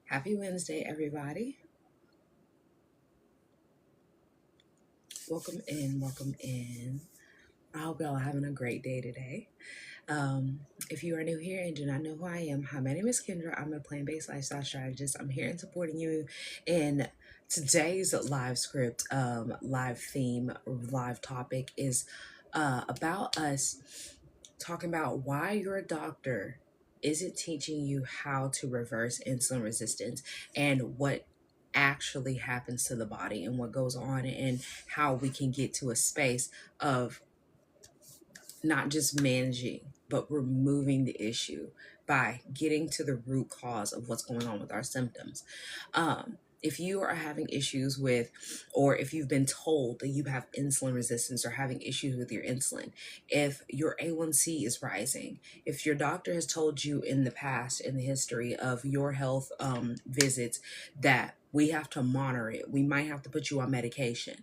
Happy Wednesday, everybody. Welcome in, welcome in. I hope y'all are having a great day today. If you are new here and do not know who I am, hi, my name is Kendra. I'm a plant-based lifestyle strategist. I'm here and supporting you in today's live script, live theme, live topic is about us talking about why your doctor isn't teaching you how to reverse insulin resistance and what actually happens to the body and what goes on and how we can get to a space of not just managing but removing the issue by getting to the root cause of what's going on with our symptoms. If you are having issues with, or if you've been told that you have insulin resistance or having issues with your insulin, if your A1C is rising, if your doctor has told you in the past, in the history of your health visits, that we have to monitor it, we might have to put you on medication,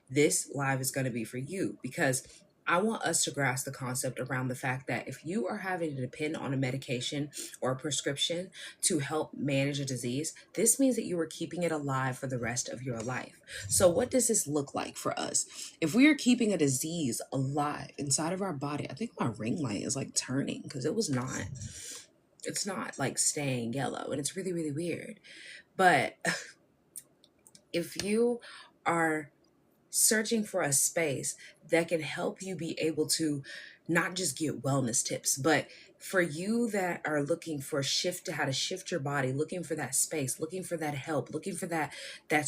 this live is going to be for you because I want us to grasp the concept around the fact that if you are having to depend on a medication or a prescription to help manage a disease, this means that you are keeping it alive for the rest of your life. So what does this look like for us? If we are keeping a disease alive inside of our body, I think my ring light is like turning because it's not like staying yellow and it's really, really weird. But if you are searching for a space that can help you be able to not just get wellness tips, but for you that are looking for how to shift your body, looking for that space, looking for that help, looking for that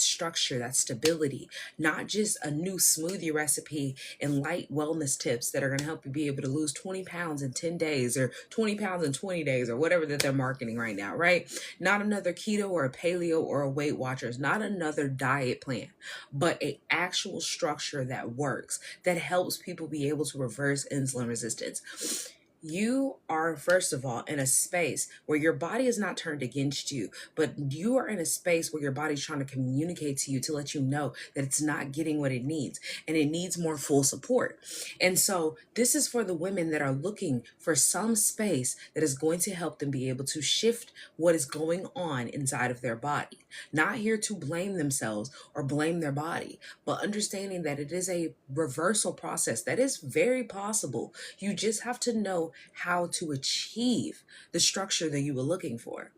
structure, that stability, not just a new smoothie recipe and light wellness tips that are going to help you be able to lose 20 pounds in 10 days or 20 pounds in 20 days or whatever that they're marketing right now, right? Not another keto or a paleo or a Weight Watchers, not another diet plan, but a actual structure that works, that helps people be able to reverse insulin resistance. You are, first of all, in a space where your body is not turned against you, but you are in a space where your body's trying to communicate to you to let you know that it's not getting what it needs and it needs more full support. And so this is for the women that are looking for some space that is going to help them be able to shift what is going on inside of their body. Not here to blame themselves or blame their body, but understanding that it is a reversal process that is very possible. You just have to know how to achieve the structure that you were looking for.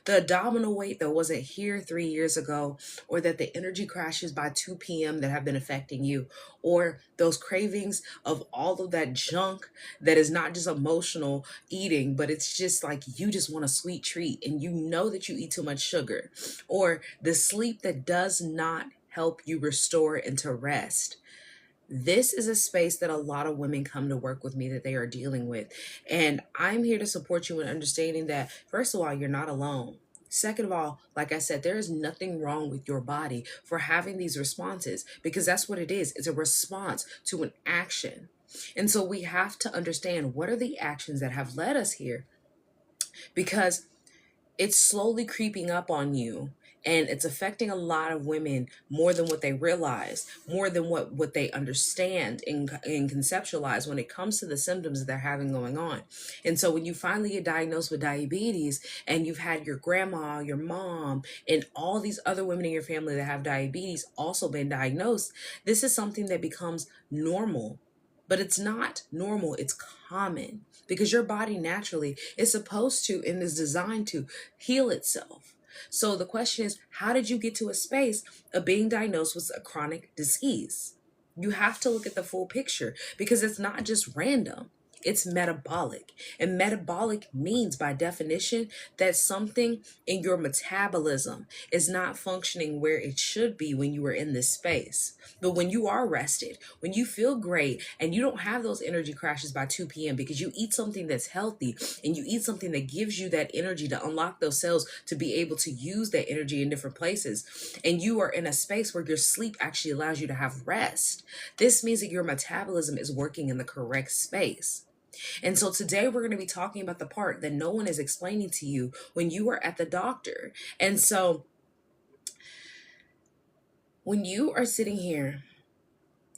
The abdominal weight that wasn't here 3 years ago, or that the energy crashes by 2 p.m. that have been affecting you, or those cravings of all of that junk that is not just emotional eating, but it's just like you just want a sweet treat and you know that you eat too much sugar, or the sleep that does not help you restore into rest. This is a space that a lot of women come to work with me that they are dealing with. And I'm here to support you in understanding that, first of all, you're not alone. Second of all, like I said, there is nothing wrong with your body for having these responses because that's what it is. It's a response to an action. And so we have to understand what are the actions that have led us here, because it's slowly creeping up on you and it's affecting a lot of women more than what they realize, more than what they understand and conceptualize when it comes to the symptoms that they're having going on. And so when you finally get diagnosed with diabetes and you've had your grandma, your mom, and all these other women in your family that have diabetes also been diagnosed, this is something that becomes normal. But it's not normal, it's common because your body naturally is supposed to and is designed to heal itself. So the question is, how did you get to a space of being diagnosed with a chronic disease? You have to look at the full picture because it's not just random. It's metabolic. And metabolic means, by definition, that something in your metabolism is not functioning where it should be when you are in this space. But when you are rested, when you feel great, and you don't have those energy crashes by 2 p.m. because you eat something that's healthy and you eat something that gives you that energy to unlock those cells to be able to use that energy in different places, and you are in a space where your sleep actually allows you to have rest, this means that your metabolism is working in the correct space. And so today we're going to be talking about the part that no one is explaining to you when you are at the doctor. And so when you are sitting here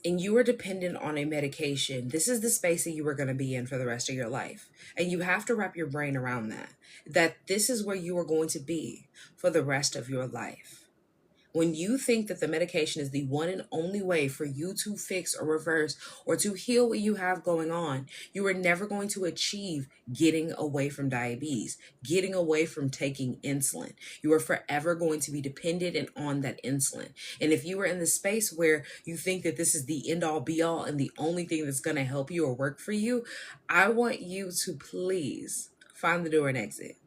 and you are dependent on a medication, this is the space that you are going to be in for the rest of your life. And you have to wrap your brain around that this is where you are going to be for the rest of your life. When you think that the medication is the one and only way for you to fix or reverse or to heal what you have going on, you are never going to achieve getting away from diabetes, getting away from taking insulin. You are forever going to be dependent and on that insulin. And if you are in the space where you think that this is the end all be all and the only thing that's going to help you or work for you, I want you to please find the door and exit.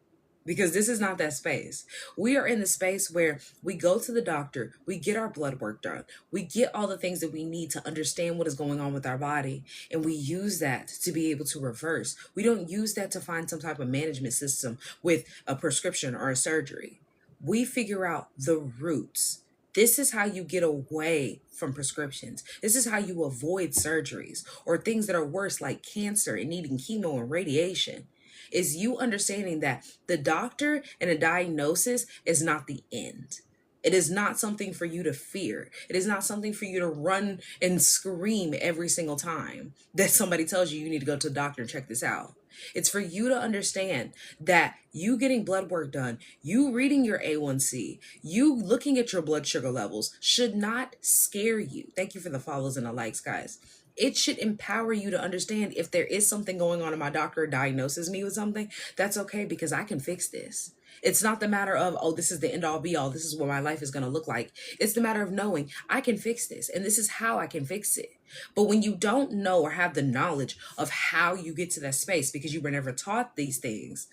Because this is not that space. We are in the space where we go to the doctor, we get our blood work done, we get all the things that we need to understand what is going on with our body, and we use that to be able to reverse. We don't use that to find some type of management system with a prescription or a surgery. We figure out the roots. This is how you get away from prescriptions. This is how you avoid surgeries or things that are worse like cancer and needing chemo and radiation. Is you understanding that the doctor and a diagnosis is not the end. It is not something for you to fear. It is not something for you to run and scream every single time that somebody tells you need to go to the doctor and check this out. It's for you to understand that you getting blood work done, you reading your A1C, you looking at your blood sugar levels should not scare you. Thank you for the follows and the likes, guys. It should empower you to understand if there is something going on and my doctor diagnoses me with something, that's okay because I can fix this. It's not the matter of, oh, this is the end all be all. This is what my life is going to look like. It's the matter of knowing I can fix this and this is how I can fix it. But when you don't know or have the knowledge of how you get to that space because you were never taught these things,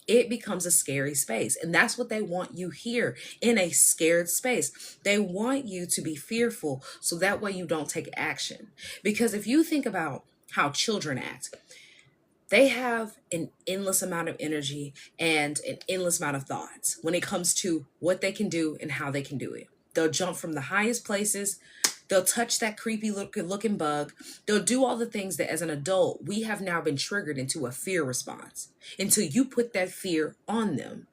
it becomes a scary space. And that's what they want you here, in a scared space. They want you to be fearful so that way you don't take action. Because if you think about how children act, they have an endless amount of energy and an endless amount of thoughts when it comes to what they can do and how they can do it. They'll jump from the highest places. They'll touch that creepy looking bug. They'll do all the things that as an adult, we have now been triggered into a fear response until you put that fear on them.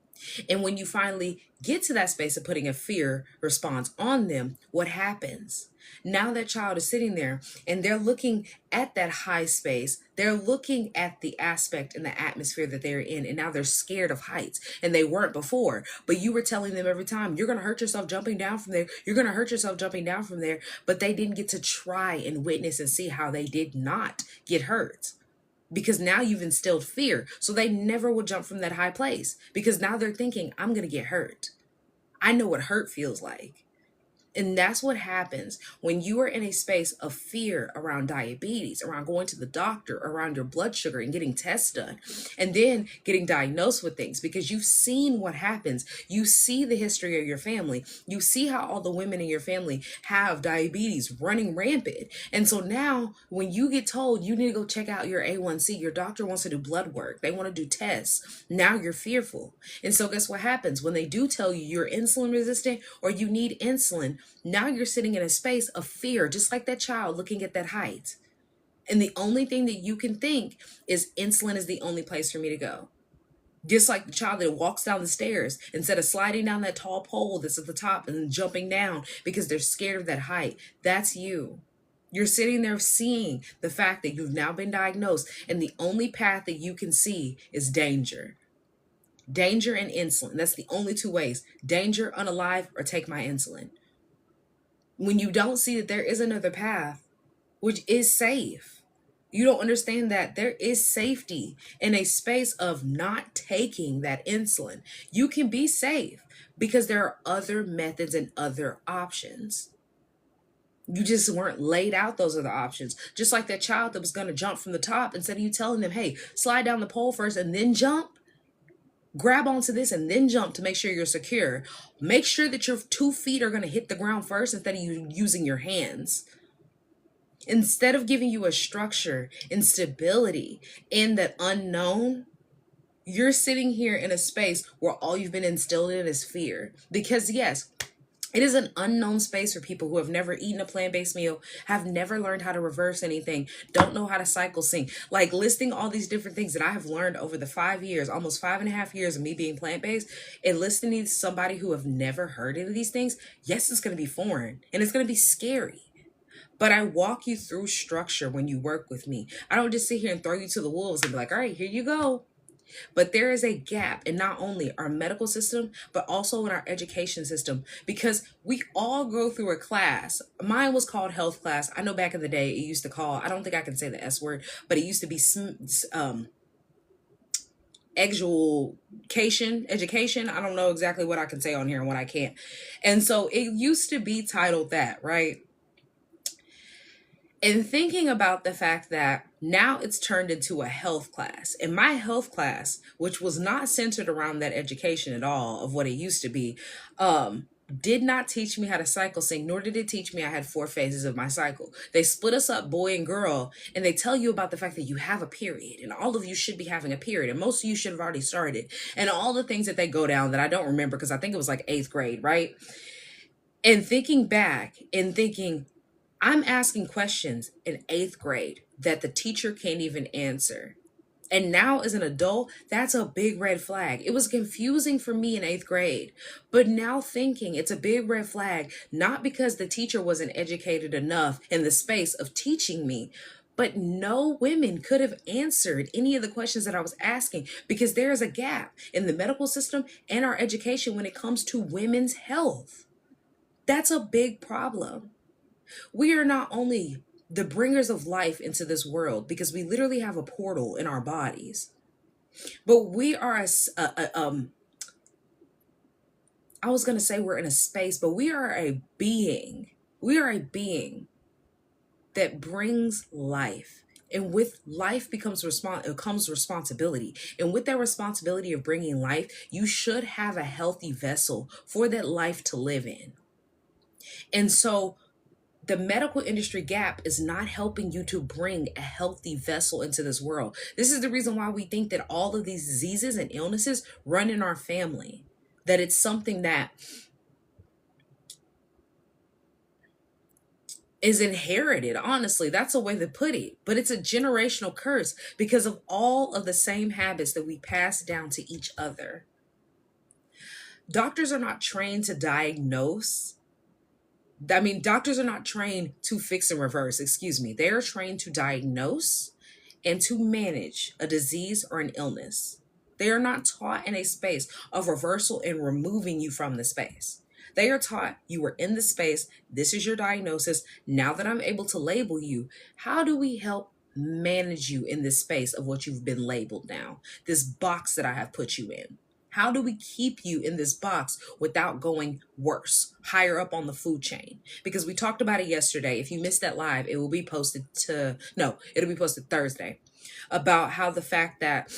And when you finally get to that space of putting a fear response on them, what happens? Now that child is sitting there and they're looking at that high space. They're looking at the aspect and the atmosphere that they're in. And now they're scared of heights and they weren't before. But you were telling them every time, you're going to hurt yourself jumping down from there. You're going to hurt yourself jumping down from there. But they didn't get to try and witness and see how they did not get hurt. Because now you've instilled fear. So they never will jump from that high place. Because now they're thinking, I'm going to get hurt. I know what hurt feels like. And that's what happens when you are in a space of fear around diabetes, around going to the doctor, around your blood sugar and getting tests done, and then getting diagnosed with things because you've seen what happens. You see the history of your family. You see how all the women in your family have diabetes running rampant. And so now when you get told you need to go check out your A1C, your doctor wants to do blood work. They want to do tests. Now you're fearful. And so guess what happens? When they do tell you you're insulin resistant or you need insulin, now you're sitting in a space of fear, just like that child looking at that height. And the only thing that you can think is insulin is the only place for me to go. Just like the child that walks down the stairs instead of sliding down that tall pole that's at the top and jumping down because they're scared of that height. That's you. You're sitting there seeing the fact that you've now been diagnosed and the only path that you can see is danger. Danger and insulin. That's the only two ways. Danger, unalive, or take my insulin. When you don't see that there is another path, which is safe, you don't understand that there is safety in a space of not taking that insulin. You can be safe because there are other methods and other options. You just weren't laid out those other options. Just like that child that was going to jump from the top, instead of you telling them, hey, slide down the pole first and then jump. Grab onto this and then jump to make sure you're secure. Make sure that your 2 feet are going to hit the ground first instead of you using your hands. Instead of giving you a structure and stability in that unknown, you're sitting here in a space where all you've been instilled in is fear. Because yes, it is an unknown space for people who have never eaten a plant-based meal, have never learned how to reverse anything, don't know how to cycle sync. Like listing all these different things that I have learned over the 5 years, almost 5.5 years of me being plant-based, and listening to somebody who have never heard any of these things, yes, it's going to be foreign and it's going to be scary. But I walk you through structure when you work with me. I don't just sit here and throw you to the wolves and be like, all right, here you go. But there is a gap in not only our medical system, but also in our education system, because we all go through a class. Mine was called health class. I know back in the day it used to call, I don't think I can say the S word, but it used to be education. I don't know exactly what I can say on here and what I can't. And so it used to be titled that, right? And thinking about the fact that now it's turned into a health class. And my health class, which was not centered around that education at all of what it used to be, did not teach me how to cycle sync, nor did it teach me I had 4 phases of my cycle. They split us up, boy and girl, and they tell you about the fact that you have a period, and all of you should be having a period, and most of you should have already started, and all the things that they go down that I don't remember because I think it was like 8th grade, right? And thinking back and thinking, I'm asking questions in 8th grade that the teacher can't even answer. And now, as an adult, that's a big red flag. It was confusing for me in 8th grade, but now thinking it's a big red flag, not because the teacher wasn't educated enough in the space of teaching me, but no women could have answered any of the questions that I was asking, because there is a gap in the medical system and our education when it comes to women's health. That's a big problem. We are not only the bringers of life into this world because we literally have a portal in our bodies, but we are I was going to say we're in a space, but we are a being. We are a being that brings life. And with life comes responsibility. And with that responsibility of bringing life, you should have a healthy vessel for that life to live in. And so the medical industry gap is not helping you to bring a healthy vessel into this world. This is the reason why we think that all of these diseases and illnesses run in our family, that it's something that is inherited. Honestly, that's a way to put it, but it's a generational curse because of all of the same habits that we pass down to each other. Doctors are not trained to diagnose. Doctors are not trained to fix and reverse, excuse me. They are trained to diagnose and to manage a disease or an illness. They are not taught in a space of reversal and removing you from the space. They are taught you were in the space. This is your diagnosis. Now that I'm able to label you, how do we help manage you in this space of what you've been labeled now? This box that I have put you in. How do we keep you in this box without going worse, higher up on the food chain? Because we talked about it yesterday. If you missed that live, it'll be posted Thursday, about how the fact that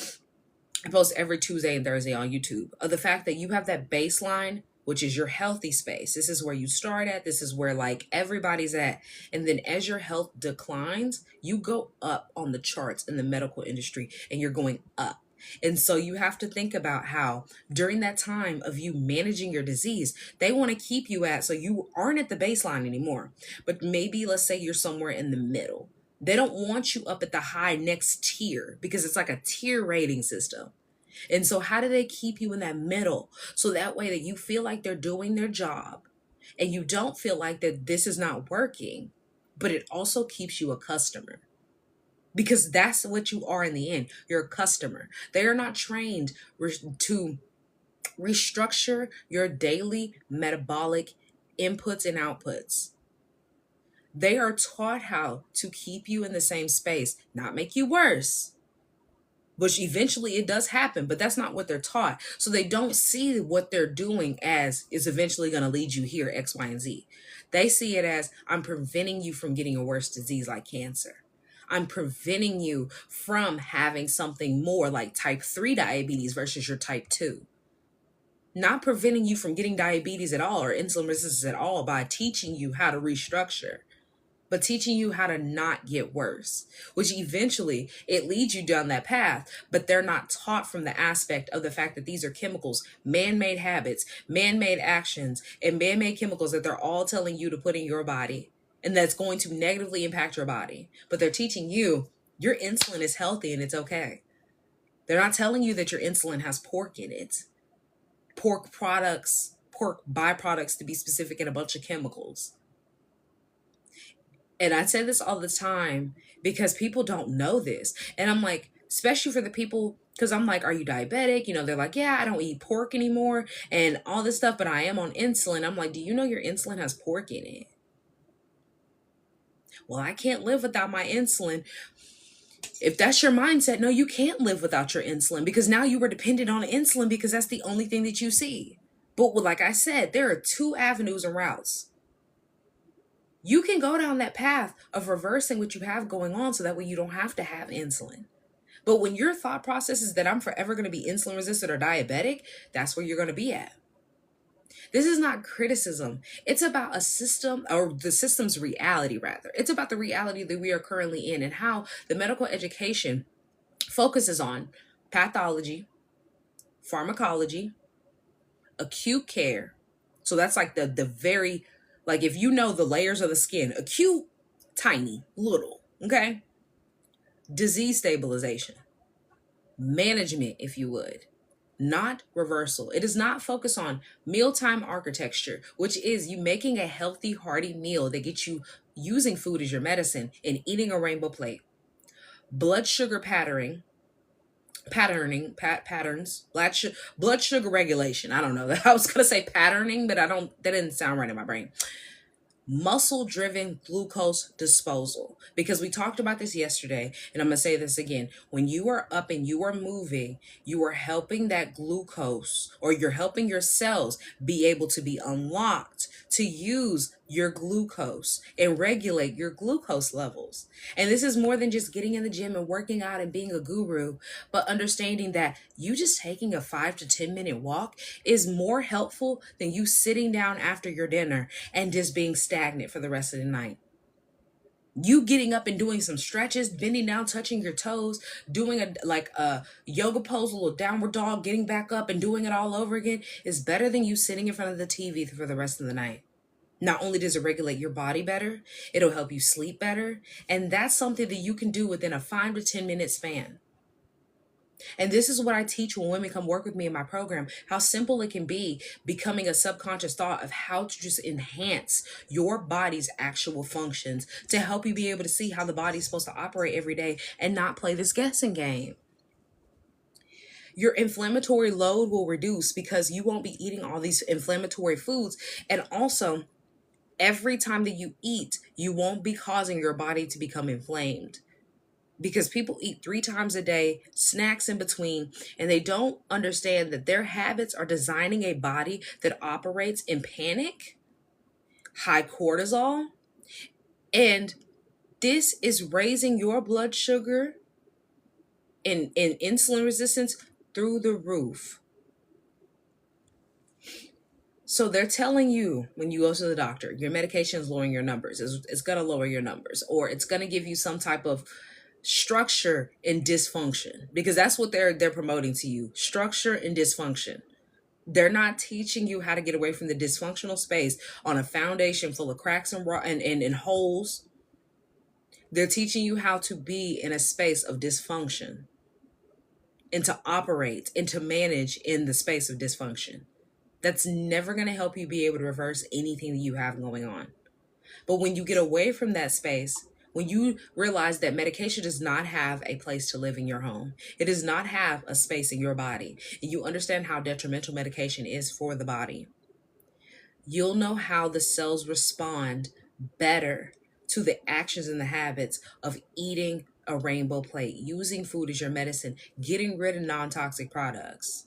I post every Tuesday and Thursday on YouTube, of the fact that you have that baseline, which is your healthy space. This is where you start at. This is where like everybody's at. And then as your health declines, you go up on the charts in the medical industry and you're going up. And so you have to think about how during that time of you managing your disease, they want to keep you at, so you aren't at the baseline anymore. But maybe let's say you're somewhere in the middle. They don't want you up at the high next tier because it's like a tier rating system. And so how do they keep you in that middle? So that way that you feel like they're doing their job and you don't feel like that this is not working, but it also keeps you a customer. Because that's what you are in the end. You're a customer. They are not trained to restructure your daily metabolic inputs and outputs. They are taught how to keep you in the same space, not make you worse, which eventually it does happen, but that's not what they're taught. So they don't see what they're doing as is eventually going to lead you here, X, Y, and Z. They see it as, I'm preventing you from getting a worse disease like cancer. I'm preventing you from having something more like type 3 diabetes versus your type 2. Not preventing you from getting diabetes at all or insulin resistance at all by teaching you how to restructure, but teaching you how to not get worse, which eventually it leads you down that path. But they're not taught from the aspect of the fact that these are chemicals, man-made habits, man-made actions, and man-made chemicals that they're all telling you to put in your body. And that's going to negatively impact your body. But they're teaching you your insulin is healthy and it's okay. They're not telling you that your insulin has pork in it. Pork products, pork byproducts to be specific, and a bunch of chemicals. And I say this all the time because people don't know this. And I'm like, especially for the people, because I'm like, are you diabetic? You know, they're like, yeah, I don't eat pork anymore and all this stuff, but I am on insulin. I'm like, do you know your insulin has pork in it? Well, I can't live without my insulin. If that's your mindset, no, you can't live without your insulin because now you were dependent on insulin because that's the only thing that you see. But like I said, there are two avenues and routes. You can go down that path of reversing what you have going on so that way you don't have to have insulin. But when your thought process is that I'm forever going to be insulin resistant or diabetic, that's where you're going to be at. This is not criticism. It's about a system, or the system's reality, rather. It's about the reality that we are currently in and how the medical education focuses on pathology, pharmacology, acute care. So that's like the very, like if you know the layers of the skin, acute, tiny, little, okay? Disease stabilization, management, if you would, not reversal. It does not focus on mealtime architecture, which is you making a healthy, hearty meal that gets you using food as your medicine and eating a rainbow plate. Blood sugar patterns, blood sugar regulation. I don't know. I was gonna say patterning, but that didn't sound right in my brain. Muscle-driven glucose disposal. Because we talked about this yesterday, and I'm going to say this again. When you are up and you are moving, you are helping that glucose, or you're helping your cells be able to be unlocked to use your glucose and regulate your glucose levels. And this is more than just getting in the gym and working out and being a guru, but understanding that you just taking a 5 to 10 minute walk is more helpful than you sitting down after your dinner and just being stagnant for the rest of the night. You getting up and doing some stretches, bending down, touching your toes, doing a yoga pose, a little downward dog, getting back up and doing it all over again is better than you sitting in front of the TV for the rest of the night. Not only does it regulate your body better, it'll help you sleep better. And that's something that you can do within a 5 to 10 minute span. And this is what I teach when women come work with me in my program, how simple it can be, becoming a subconscious thought of how to just enhance your body's actual functions to help you be able to see how the body's supposed to operate every day and not play this guessing game. Your inflammatory load will reduce because you won't be eating all these inflammatory foods. And also, every time that you eat, you won't be causing your body to become inflamed. Because people eat 3 times a day, snacks in between, and they don't understand that their habits are designing a body that operates in panic, high cortisol, and this is raising your blood sugar and insulin resistance through the roof. So they're telling you when you go to the doctor, your medication is lowering your numbers. It's going to lower your numbers, or it's going to give you some type of structure and dysfunction, because that's what they're promoting to you, structure and dysfunction. They're not teaching you how to get away from the dysfunctional space on a foundation full of cracks and holes. They're teaching you how to be in a space of dysfunction and to operate and to manage in the space of dysfunction. That's never going to help you be able to reverse anything that you have going on. But when you get away from that space, when you realize that medication does not have a place to live in your home, it does not have a space in your body, and you understand how detrimental medication is for the body, you'll know how the cells respond better to the actions and the habits of eating a rainbow plate, using food as your medicine, getting rid of non-toxic products.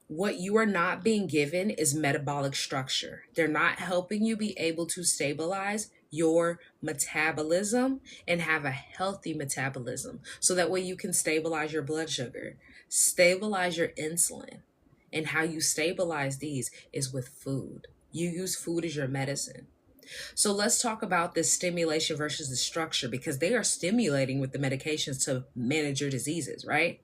What you are not being given is metabolic structure. They're not helping you be able to stabilize your metabolism and have a healthy metabolism so that way you can stabilize your blood sugar, stabilize your insulin. And how you stabilize these is with food. You use food as your medicine. So let's talk about this stimulation versus the structure, because they are stimulating with the medications to manage your diseases, right?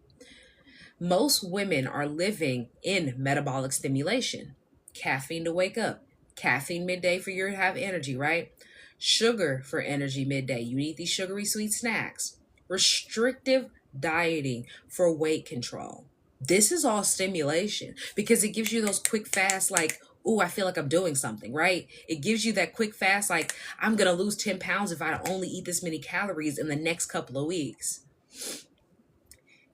Most women are living in metabolic stimulation. Caffeine to wake up. Caffeine midday for you to have energy, right? Sugar for energy midday. You eat these sugary sweet snacks. Restrictive dieting for weight control. This is all stimulation because it gives you those quick, fast, like Ooh, I feel like I'm doing something, right? It gives you that quick fast, like, I'm going to lose 10 pounds if I only eat this many calories in the next couple of weeks.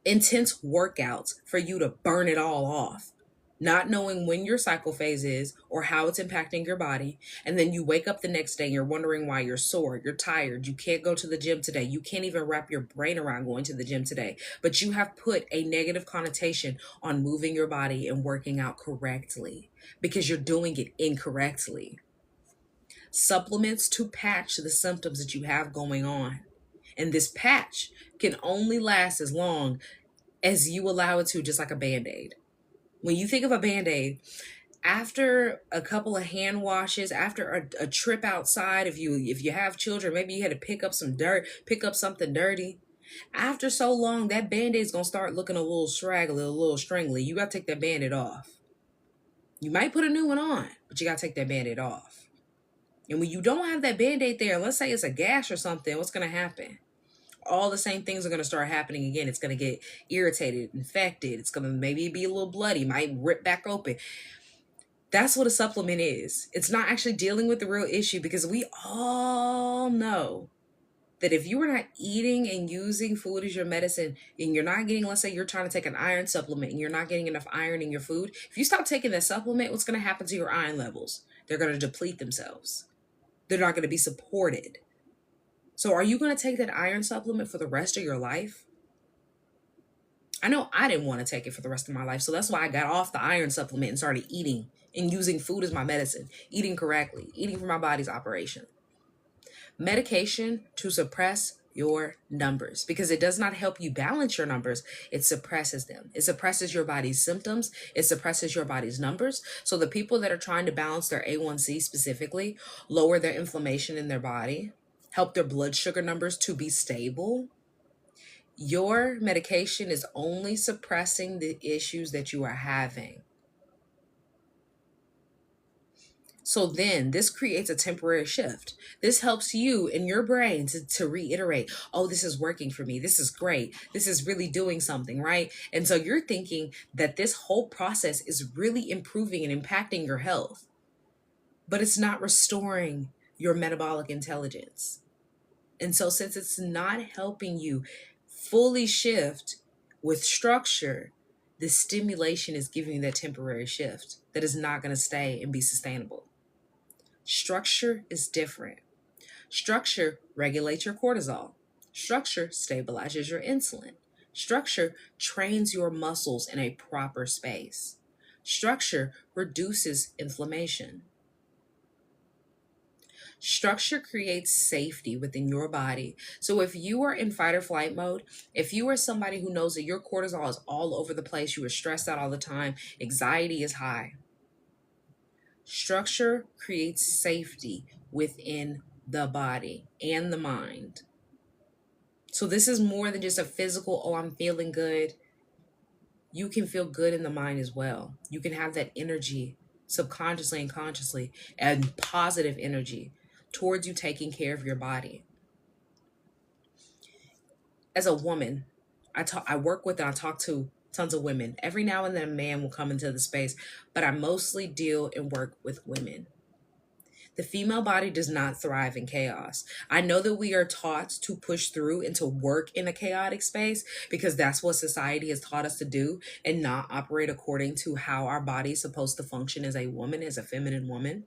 Intense workouts for you to burn it all off, not knowing when your cycle phase is or how it's impacting your body. And then you wake up the next day and you're wondering why you're sore, you're tired, you can't go to the gym today, you can't even wrap your brain around going to the gym today. But you have put a negative connotation on moving your body and working out correctly because you're doing it incorrectly. Supplements to patch the symptoms that you have going on. And this patch can only last as long as you allow it to, just like a band-aid. When you think of a band-aid, after a couple of hand washes, after a trip outside, if you have children, maybe you had to pick up some dirt, pick up something dirty. After so long, that band-aid's gonna start looking a little straggly, a little stringly. You gotta take that band-aid off. You might put a new one on, but you gotta take that band-aid off. And when you don't have that band-aid there, let's say it's a gash or something, what's gonna happen? All the same things are going to start happening again. It's going to get irritated, infected. It's going to maybe be a little bloody, might rip back open. That's what a supplement is. It's not actually dealing with the real issue, because we all know that if you are not eating and using food as your medicine, and you're not getting, let's say you're trying to take an iron supplement and you're not getting enough iron in your food, if you stop taking that supplement, what's going to happen to your iron levels? They're going to deplete themselves. They're not going to be supported. So are you going to take that iron supplement for the rest of your life? I know I didn't want to take it for the rest of my life. So that's why I got off the iron supplement and started eating and using food as my medicine, eating correctly, eating for my body's operation. Medication to suppress your numbers, because it does not help you balance your numbers. It suppresses them. It suppresses your body's symptoms. It suppresses your body's numbers. So the people that are trying to balance their A1C specifically, lower their inflammation in their body, help their blood sugar numbers to be stable, your medication is only suppressing the issues that you are having. So then this creates a temporary shift. This helps you in your brain to reiterate, oh, this is working for me. This is great. This is really doing something, right? And so you're thinking that this whole process is really improving and impacting your health, but it's not restoring your metabolic intelligence. And so since it's not helping you fully shift with structure, the stimulation is giving you that temporary shift that is not going to stay and be sustainable. Structure is different. Structure regulates your cortisol. Structure stabilizes your insulin. Structure trains your muscles in a proper space. Structure reduces inflammation. Structure creates safety within your body. So if you are in fight or flight mode, if you are somebody who knows that your cortisol is all over the place, you are stressed out all the time, anxiety is high, structure creates safety within the body and the mind. So this is more than just a physical, oh, I'm feeling good. You can feel good in the mind as well. You can have that energy subconsciously and consciously, and positive energy towards you taking care of your body. As a woman, I work with and I talk to tons of women. Every now and then a man will come into the space, but I mostly deal and work with women. The female body does not thrive in chaos. I know that we are taught to push through and to work in a chaotic space because that's what society has taught us to do, and not operate according to how our body is supposed to function as a woman, as a feminine woman.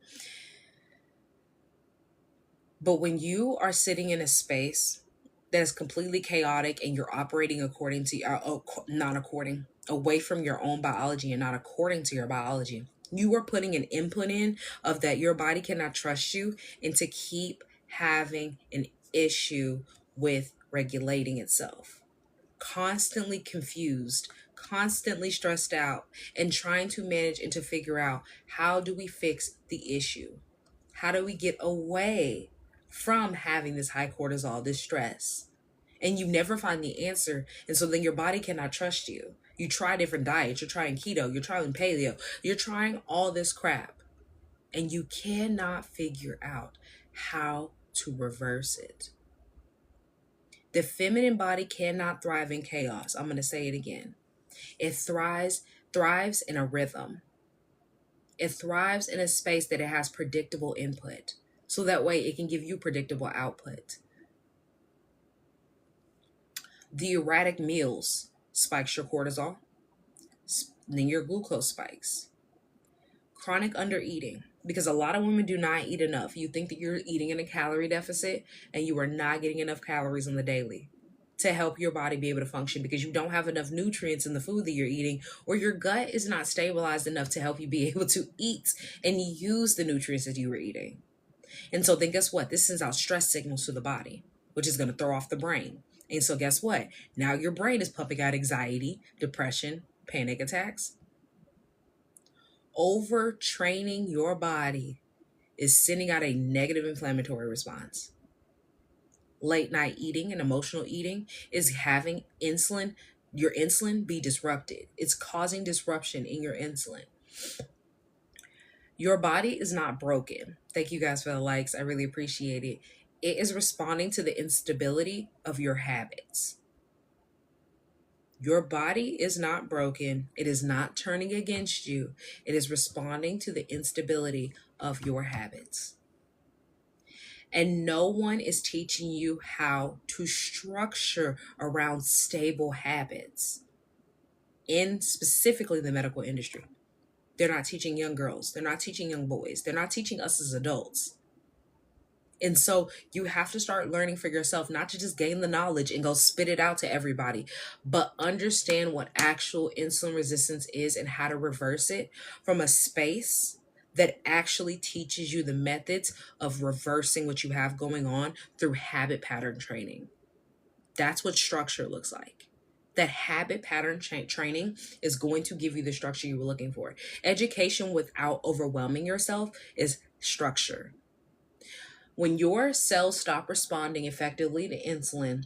But when you are sitting in a space that is completely chaotic and you're operating according to not according, away from your own biology and not according to your biology, you are putting an input in of that your body cannot trust you, and to keep having an issue with regulating itself, constantly confused, constantly stressed out, and trying to manage and to figure out, how do we fix the issue? How do we get away from having this high cortisol, this stress? And you never find the answer. And so then your body cannot trust you. You try different diets. You're trying keto. You're trying paleo. You're trying all this crap. And you cannot figure out how to reverse it. The feminine body cannot thrive in chaos. I'm going to say it again. It thrives in a rhythm. It thrives in a space that it has predictable input. So that way it can give you predictable output. The erratic meals spikes your cortisol, then your glucose spikes. Chronic undereating, because a lot of women do not eat enough. You think that you're eating in a calorie deficit and you are not getting enough calories on the daily to help your body be able to function, because you don't have enough nutrients in the food that you're eating, or your gut is not stabilized enough to help you be able to eat and use the nutrients that you were eating. And so then guess what? This sends out stress signals to the body, which is going to throw off the brain. And so guess what? Now your brain is pumping out anxiety, depression, panic attacks. Overtraining your body is sending out a negative inflammatory response. Late night eating and emotional eating is having your insulin be disrupted. It's causing disruption in your insulin. Your body is not broken. Thank you guys for the likes. I really appreciate it. It is responding to the instability of your habits. Your body is not broken. It is not turning against you. It is responding to the instability of your habits. And no one is teaching you how to structure around stable habits in specifically the medical industry. They're not teaching young girls. They're not teaching young boys. They're not teaching us as adults. And so you have to start learning for yourself, not to just gain the knowledge and go spit it out to everybody, but understand what actual insulin resistance is and how to reverse it from a space that actually teaches you the methods of reversing what you have going on through habit pattern training. That's what structure looks like. That habit pattern training is going to give you the structure you were looking for. Education without overwhelming yourself is structure. When your cells stop responding effectively to insulin,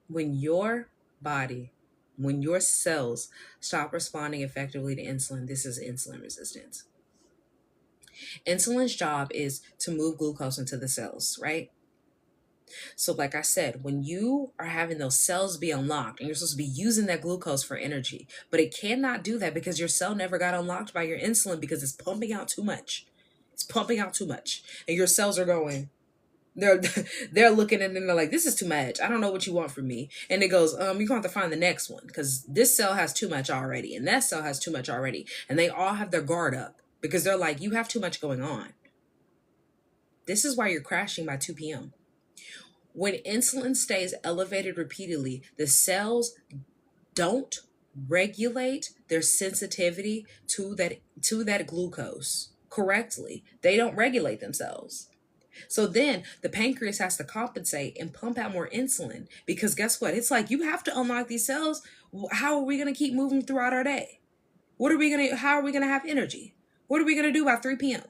when your cells stop responding effectively to insulin, this is insulin resistance. Insulin's job is to move glucose into the cells, right? So like I said, when you are having those cells be unlocked and you're supposed to be using that glucose for energy, but it cannot do that because your cell never got unlocked by your insulin because it's pumping out too much. It's pumping out too much. And your cells are going, they're looking at it and they're like, this is too much. I don't know what you want from me. And it goes, you're going to have to find the next one because this cell has too much already and that cell has too much already. And they all have their guard up because they're like, you have too much going on. This is why you're crashing by 2 p.m. When insulin stays elevated repeatedly, the cells don't regulate their sensitivity to that glucose correctly. They don't regulate themselves. So then the pancreas has to compensate and pump out more insulin because guess what? It's like you have to unlock these cells. How are we going to keep moving throughout our day? How are we going to have energy? What are we going to do by 3 p.m.?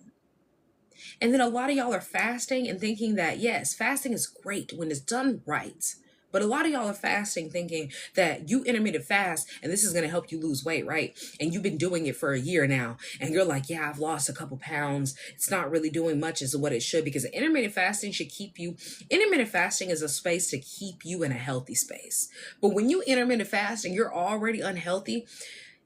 And then a lot of y'all are fasting and thinking that, yes, fasting is great when it's done right. But a lot of y'all are fasting thinking that you intermittent fast and this is going to help you lose weight, right? And you've been doing it for a year now. And you're like, yeah, I've lost a couple pounds. It's not really doing much as what it should because intermittent fasting is a space to keep you in a healthy space. But when you intermittent fast and you're already unhealthy,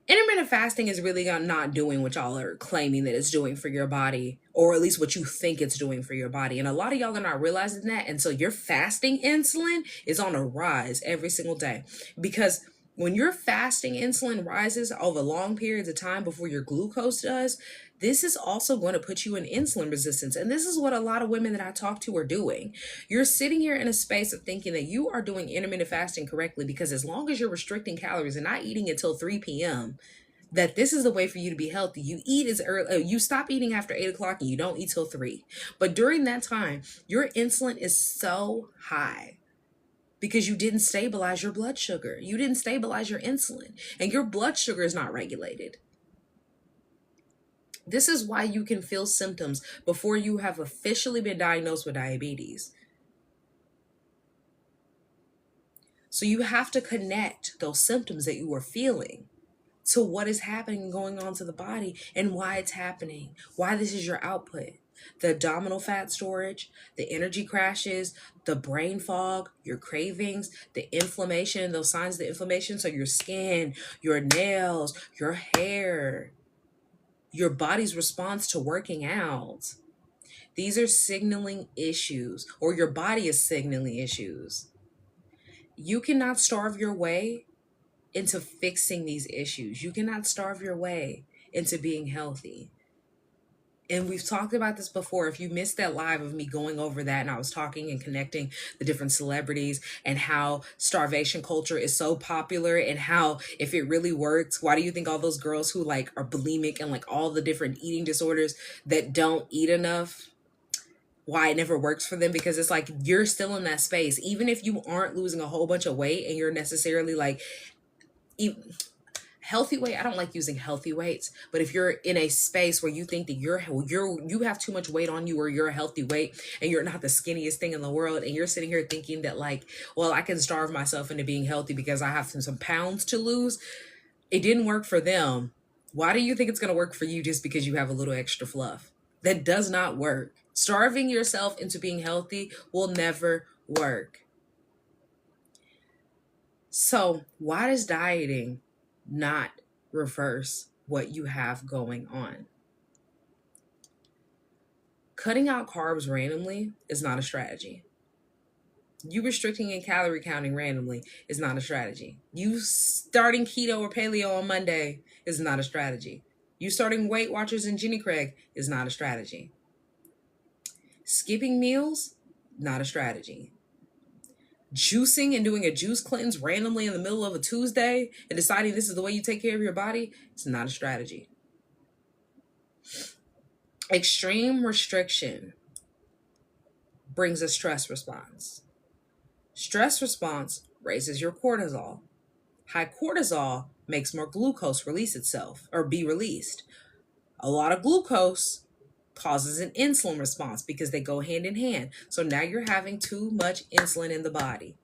intermittent fasting is really not doing what y'all are claiming that it's doing for your body, or at least what you think it's doing for your body. And a lot of y'all are not realizing that. And so your fasting insulin is on a rise every single day because when your fasting insulin rises over long periods of time before your glucose does, this is also going to put you in insulin resistance. And this is what a lot of women that I talk to are doing. You're sitting here in a space of thinking that you are doing intermittent fasting correctly because as long as you're restricting calories and not eating until 3 p.m., that this is the way for you to be healthy. You eat as early, you stop eating after 8 o'clock and you don't eat till 3. But during that time, your insulin is so high because you didn't stabilize your blood sugar. You didn't stabilize your insulin and your blood sugar is not regulated. This is why you can feel symptoms before you have officially been diagnosed with diabetes. So you have to connect those symptoms that you are feeling to what is happening going on to the body and why it's happening, why this is your output. The abdominal fat storage, the energy crashes, the brain fog, your cravings, the inflammation, those signs of the inflammation. So your skin, your nails, your hair, your body's response to working out. These are signaling issues, or your body is signaling issues. You cannot starve your way into fixing these issues. You cannot starve your way into being healthy. And we've talked about this before. If you missed that live of me going over that, and I was talking and connecting the different celebrities and how starvation culture is so popular, and how if it really works, why do you think all those girls who like are bulimic and like all the different eating disorders that don't eat enough, why it never works for them? Because it's like you're still in that space. Even if you aren't losing a whole bunch of weight and you're necessarily like healthy weight, I don't like using healthy weights, but if you're in a space where you think that you have too much weight on you, or you're a healthy weight and you're not the skinniest thing in the world, and you're sitting here thinking that like, well, I can starve myself into being healthy because I have some pounds to lose. It didn't work for them. Why do you think it's going to work for you just because you have a little extra fluff? That does not work. Starving yourself into being healthy will never work. So why does dieting not reverse what you have going on? Cutting out carbs randomly is not a strategy. You restricting and calorie counting randomly is not a strategy. You starting keto or paleo on Monday is not a strategy. You starting Weight Watchers and Jenny Craig is not a strategy. Skipping meals, not a strategy. Juicing and doing a juice cleanse randomly in the middle of a Tuesday and deciding this is the way you take care of your body, it's not a strategy. Extreme restriction brings a stress response. Stress response raises your cortisol. High cortisol makes more glucose release itself or be released. A lot of glucose causes an insulin response because they go hand in hand. So now you're having too much insulin in the body.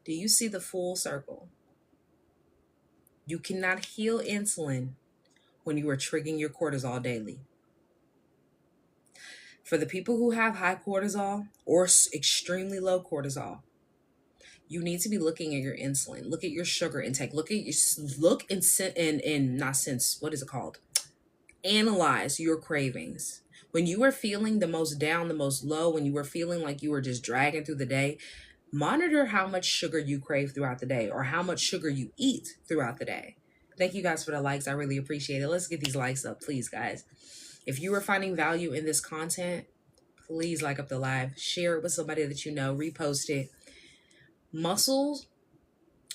Do you see the full circle? You cannot heal insulin when you are triggering your cortisol daily. For the people who have high cortisol or extremely low cortisol, you need to be looking at your insulin. Look at your sugar intake. Analyze your cravings. When you are feeling the most down, the most low, when you are feeling like you are just dragging through the day, monitor how much sugar you crave throughout the day, or how much sugar you eat throughout the day. Thank you guys for the likes. I really appreciate it. Let's get these likes up, please, guys. If you are finding value in this content, please like up the live, share it with somebody that you know, repost it.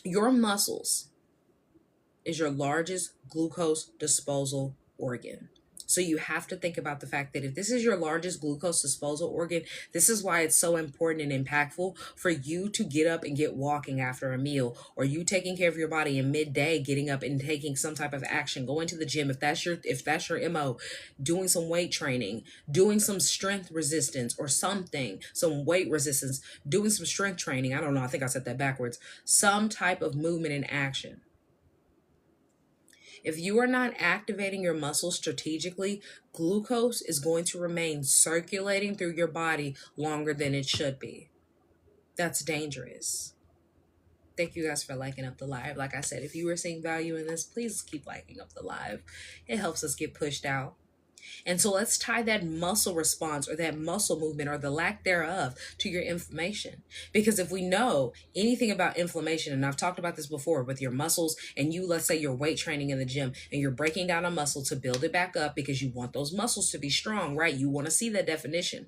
Your muscles is your largest glucose disposal organ. So you have to think about the fact that if this is your largest glucose disposal organ, this is why it's so important and impactful for you to get up and get walking after a meal, or you taking care of your body in midday, getting up and taking some type of action, going to the gym if that's your MO, doing some weight training, doing some strength resistance or something, some weight resistance, doing some strength training. I don't know, I think I said that backwards. Some type of movement and action. If you are not activating your muscles strategically, glucose is going to remain circulating through your body longer than it should be. That's dangerous. Thank you guys for liking up the live. Like I said, if you were seeing value in this, please keep liking up the live. It helps us get pushed out. And so let's tie that muscle response or that muscle movement or the lack thereof to your inflammation. Because if we know anything about inflammation, and I've talked about this before with your muscles, and let's say you're weight training in the gym and you're breaking down a muscle to build it back up because you want those muscles to be strong, right? You want to see that definition.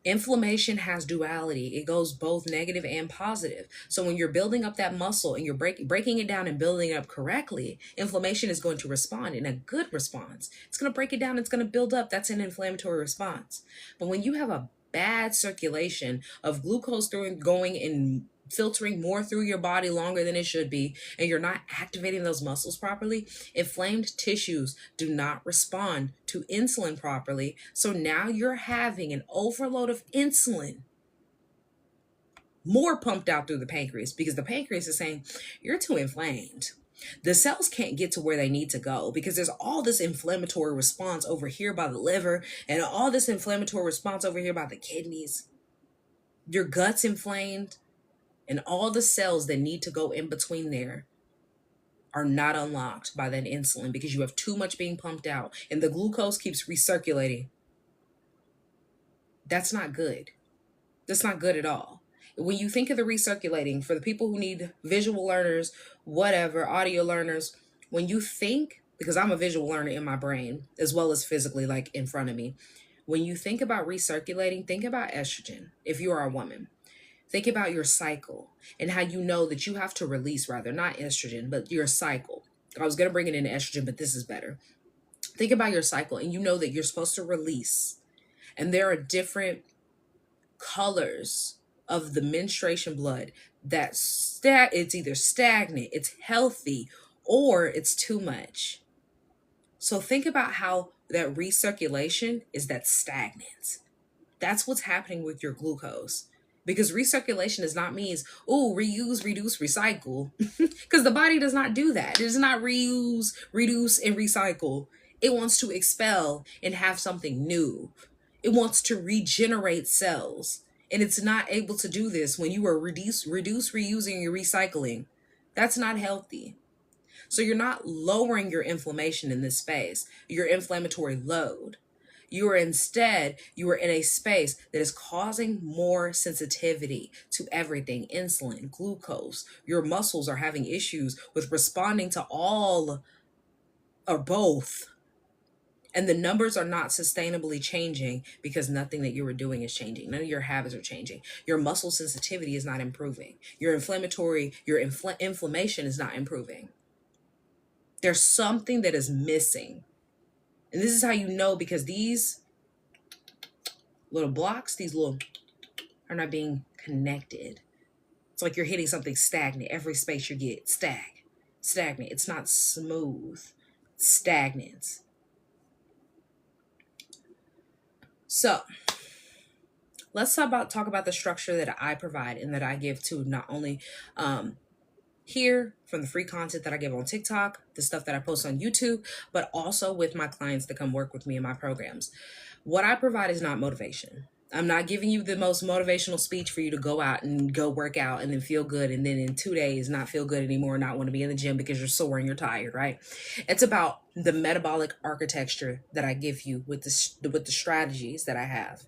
Inflammation has duality. It goes both negative and positive. So when you're building up that muscle and you're breaking it down and building it up correctly, inflammation is going to respond in a good response. It's going to break it down. It's going to build up. That's an inflammatory response. But when you have a bad circulation of glucose going and filtering more through your body longer than it should be, and you're not activating those muscles properly, inflamed tissues do not respond to insulin properly. So now you're having an overload of insulin, more pumped out through the pancreas, because the pancreas is saying, you're too inflamed. The cells can't get to where they need to go because there's all this inflammatory response over here by the liver and all this inflammatory response over here by the kidneys. Your gut's inflamed, and all the cells that need to go in between there are not unlocked by that insulin because you have too much being pumped out and the glucose keeps recirculating. That's not good. That's not good at all. When you think of the recirculating, for the people who need visual learners, whatever, audio learners, when you think, because I'm a visual learner in my brain as well as physically, like in front of me, when you think about recirculating, think about estrogen if you are a woman. Think about your cycle and how you know that you have to release, rather, not estrogen, but your cycle. I was going to bring it into estrogen, but this is better. Think about your cycle and you know that you're supposed to release. And there are different colors of the menstruation blood that it's either stagnant, it's healthy, or it's too much. So think about how that recirculation is that stagnant. That's what's happening with your glucose. Because recirculation does not mean, oh, reuse, reduce, recycle. Because the body does not do that. It does not reuse, reduce, and recycle. It wants to expel and have something new. It wants to regenerate cells. And it's not able to do this when you are reusing, and recycling. That's not healthy. So you're not lowering your inflammation in this space, your inflammatory load. You are in a space that is causing more sensitivity to everything: insulin, glucose. Your muscles are having issues with responding to all or both. And the numbers are not sustainably changing because nothing that you were doing is changing. None of your habits are changing. Your muscle sensitivity is not improving. Your inflammation is not improving. There's something that is missing. And this is how you know, because these little blocks, these little are not being connected. It's like you're hitting something stagnant. Every space you get, stagnant. It's not smooth. It's stagnant. So let's talk about the structure that I provide and that I give to not only here from the free content that I give on TikTok, the stuff that I post on YouTube, but also with my clients that come work with me in my programs. What I provide is not motivation. I'm not giving you the most motivational speech for you to go out and go work out and then feel good, and then in 2 days not feel good anymore, not want to be in the gym because you're sore and you're tired, right? It's about the metabolic architecture that I give you with the strategies that I have.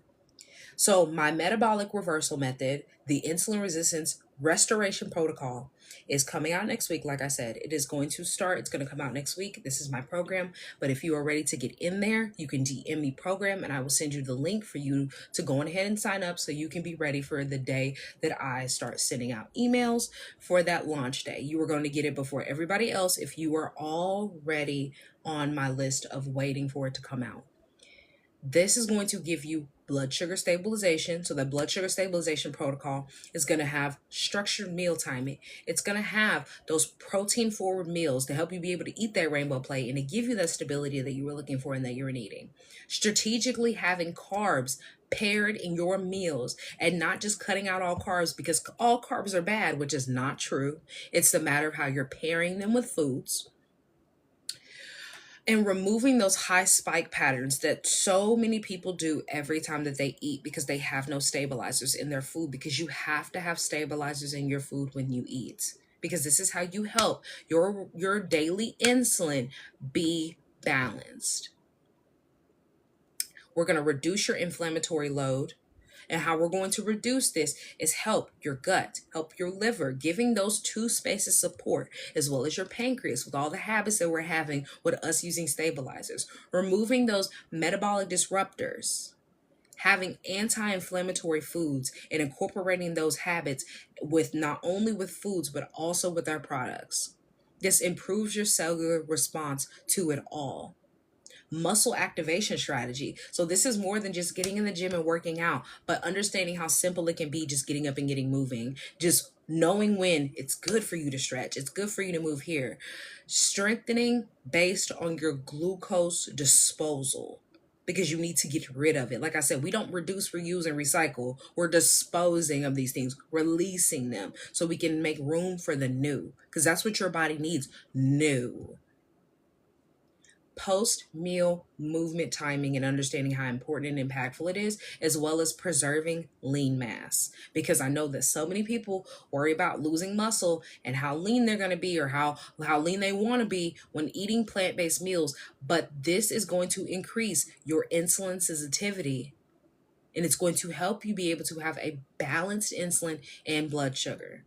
So my metabolic reversal method, the insulin resistance restoration protocol, is coming out next week. Like I said, it's going to come out next week. This is my program. But if you are ready to get in there, you can DM me program and I will send you the link for you to go on ahead and sign up so you can be ready for the day that I start sending out emails for that launch day. You are going to get it before everybody else if you are already on my list of waiting for it to come out. This is going to give you blood sugar stabilization. So that blood sugar stabilization protocol is going to have structured meal timing. It's going to have those protein forward meals to help you be able to eat that rainbow plate and to give you that stability that you were looking for and that you were needing. Strategically having carbs paired in your meals and not just cutting out all carbs because all carbs are bad, which is not true. It's the matter of how you're pairing them with foods. And removing those high spike patterns that so many people do every time that they eat because they have no stabilizers in their food, because you have to have stabilizers in your food when you eat, because this is how you help your daily insulin be balanced. We're going to reduce your inflammatory load. And how we're going to reduce this is help your gut, help your liver, giving those two spaces support, as well as your pancreas with all the habits that we're having with us using stabilizers, removing those metabolic disruptors, having anti-inflammatory foods, and incorporating those habits with not only with foods, but also with our products. This improves your cellular response to it all. Muscle activation strategy. So this is more than just getting in the gym and working out, but understanding how simple it can be just getting up and getting moving. Just knowing when it's good for you to stretch. It's good for you to move here. Strengthening based on your glucose disposal. because you need to get rid of it. Like I said, we don't reduce, reuse, and recycle. We're disposing of these things, releasing them so we can make room for the new, because that's what your body needs, new. Post-meal movement timing and understanding how important and impactful it is, as well as preserving lean mass. Because I know that so many people worry about losing muscle and how lean they're going to be, or how lean they want to be when eating plant-based meals. But this is going to increase your insulin sensitivity, and it's going to help you be able to have a balanced insulin and blood sugar.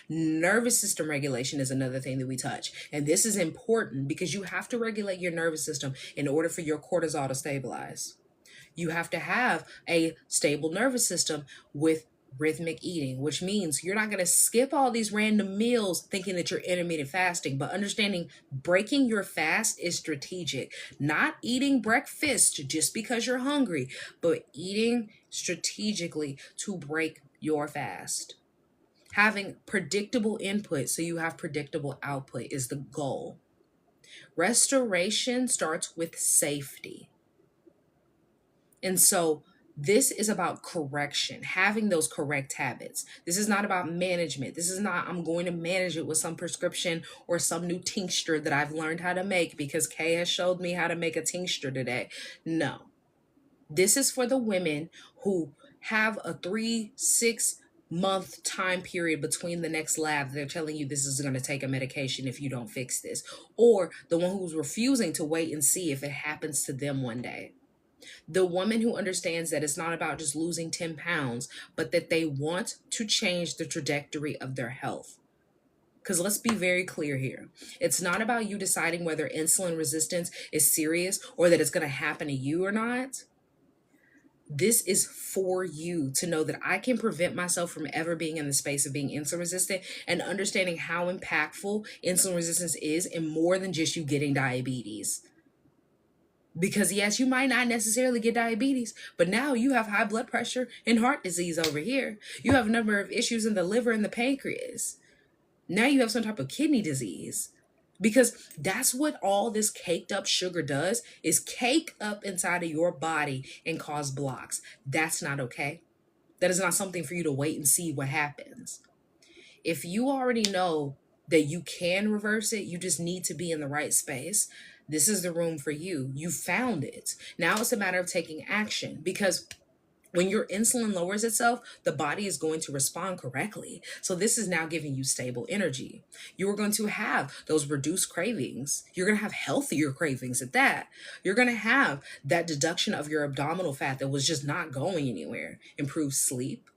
Nervous system regulation is another thing that we touch. And this is important because you have to regulate your nervous system in order for your cortisol to stabilize. You have to have a stable nervous system with rhythmic eating, which means you're not going to skip all these random meals thinking that you're intermittent fasting, but understanding breaking your fast is strategic. Not eating breakfast just because you're hungry, but eating strategically to break your fast. Having predictable input so you have predictable output is the goal. Restoration starts with safety. And so this is about correction, having those correct habits. This is not about management. This is not, I'm going to manage it with some prescription or some new tincture that I've learned how to make because Kay has showed me how to make a tincture today. No. This is for the women who have a 3-6 month time period between the next lab. They're telling you this is going to take a medication if you don't fix this. Or the one who's refusing to wait and see if it happens to them one day. The woman who understands that it's not about just losing 10 pounds, but that they want to change the trajectory of their health. Because let's be very clear here. It's not about you deciding whether insulin resistance is serious or that it's going to happen to you or not. This is for you to know that I can prevent myself from ever being in the space of being insulin resistant, and understanding how impactful insulin resistance is in more than just you getting diabetes. Because yes, you might not necessarily get diabetes, but now you have high blood pressure and heart disease over here. You have a number of issues in the liver and the pancreas. Now you have some type of kidney disease. Because that's what all this caked up sugar does, is cake up inside of your body and cause blocks. That's not okay. That is not something for you to wait and see what happens. If you already know that you can reverse it, you just need to be in the right space. This is the room for you. You found it. Now it's a matter of taking action, because when your insulin lowers itself, the body is going to respond correctly. So this is now giving you stable energy. You are going to have those reduced cravings. You're going to have healthier cravings at that. You're going to have that deduction of your abdominal fat that was just not going anywhere. Improved sleep.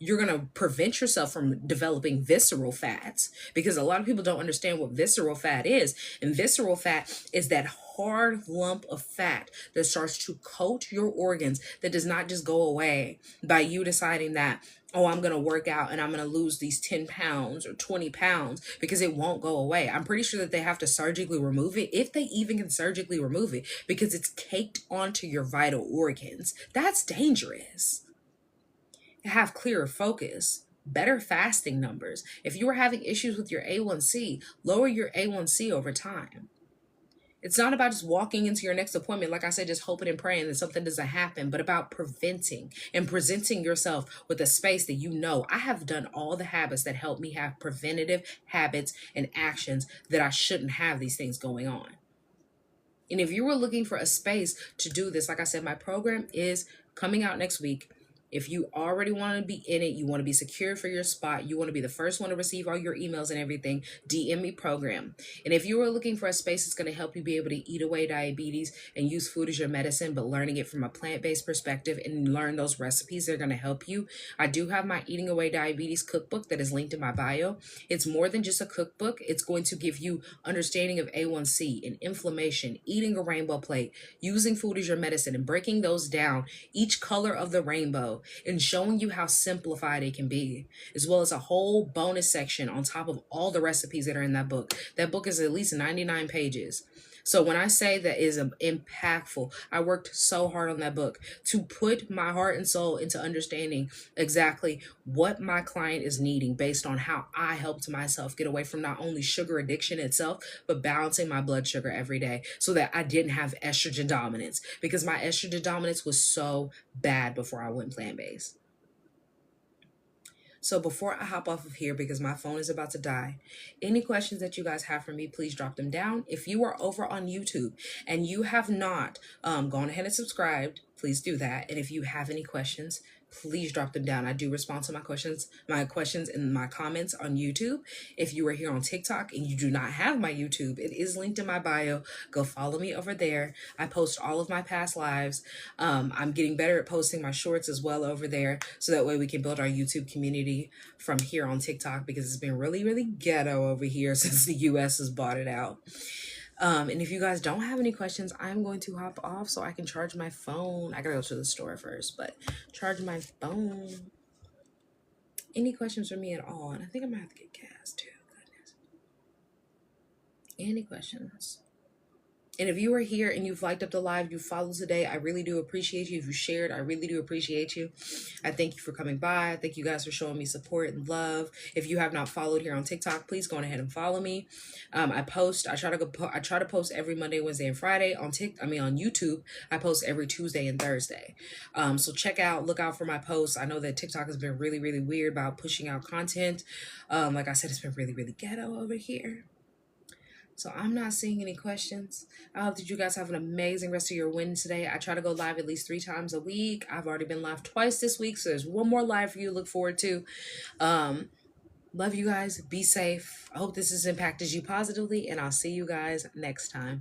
You're going to prevent yourself from developing visceral fats, because a lot of people don't understand what visceral fat is. And visceral fat is that hard lump of fat that starts to coat your organs, that does not just go away by you deciding that, oh, I'm going to work out and I'm going to lose these 10 pounds or 20 pounds, because it won't go away. I'm pretty sure that they have to surgically remove it, if they even can surgically remove it, because it's caked onto your vital organs. That's dangerous. Have clearer focus, better fasting numbers. If you are having issues with your A1C, lower your A1C over time. It's not about just walking into your next appointment, like I said, just hoping and praying that something doesn't happen, but about preventing and presenting yourself with a space that you know, I have done all the habits that help me have preventative habits and actions that I shouldn't have these things going on. And if you were looking for a space to do this, like I said, my program is coming out next week. If you already want to be in it, you want to be secured for your spot, you want to be the first one to receive all your emails and everything, DM me program. And if you are looking for a space that's going to help you be able to eat away diabetes and use food as your medicine, but learning it from a plant-based perspective and learn those recipes that are going to help you, I do have my Eating Away Diabetes cookbook that is linked in my bio. It's more than just a cookbook. It's going to give you understanding of A1C and inflammation, eating a rainbow plate, using food as your medicine, and breaking those down, each color of the rainbow, and showing you how simplified it can be, as well as a whole bonus section on top of all the recipes that are in that book. That book is at least 99 pages. So when I say that is impactful, I worked so hard on that book to put my heart and soul into understanding exactly what my client is needing based on how I helped myself get away from not only sugar addiction itself, but balancing my blood sugar every day so that I didn't have estrogen dominance, because my estrogen dominance was so bad before I went plant-based. So before I hop off of here, because my phone is about to die, any questions that you guys have for me, please drop them down. If you are over on YouTube and you have not gone ahead and subscribed, please do that. And if you have any questions, please drop them down. I do respond to my questions in my comments on YouTube. If you are here on TikTok and you do not have my YouTube, it is linked in my bio. Go follow me over there. I post all of my past lives. I'm getting better at posting my shorts as well over there, so that way we can build our YouTube community from here on TikTok, because it's been really, really ghetto over here since the US has bought it out. And if you guys don't have any questions, I'm going to hop off so I can charge my phone. I gotta go to the store first, but charge my phone. Any questions for me at all? And I think I'm gonna have to get gas too. Goodness. Any questions? And if you are here and you've liked up the live, you followed today, I really do appreciate you. If you shared, I really do appreciate you. I thank you for coming by. I thank you guys for showing me support and love. If you have not followed here on TikTok, please go ahead and follow me. I try to post every Monday, Wednesday, and Friday on YouTube. I post every Tuesday and Thursday. So look out for my posts. I know that TikTok has been really, really weird about pushing out content. Like I said, it's been really, really ghetto over here. So I'm not seeing any questions. I hope that you guys have an amazing rest of your Wednesday. I try to go live at least 3 times a week. I've already been live twice this week, so there's one more live for you to look forward to. Love you guys. Be safe. I hope this has impacted you positively, and I'll see you guys next time.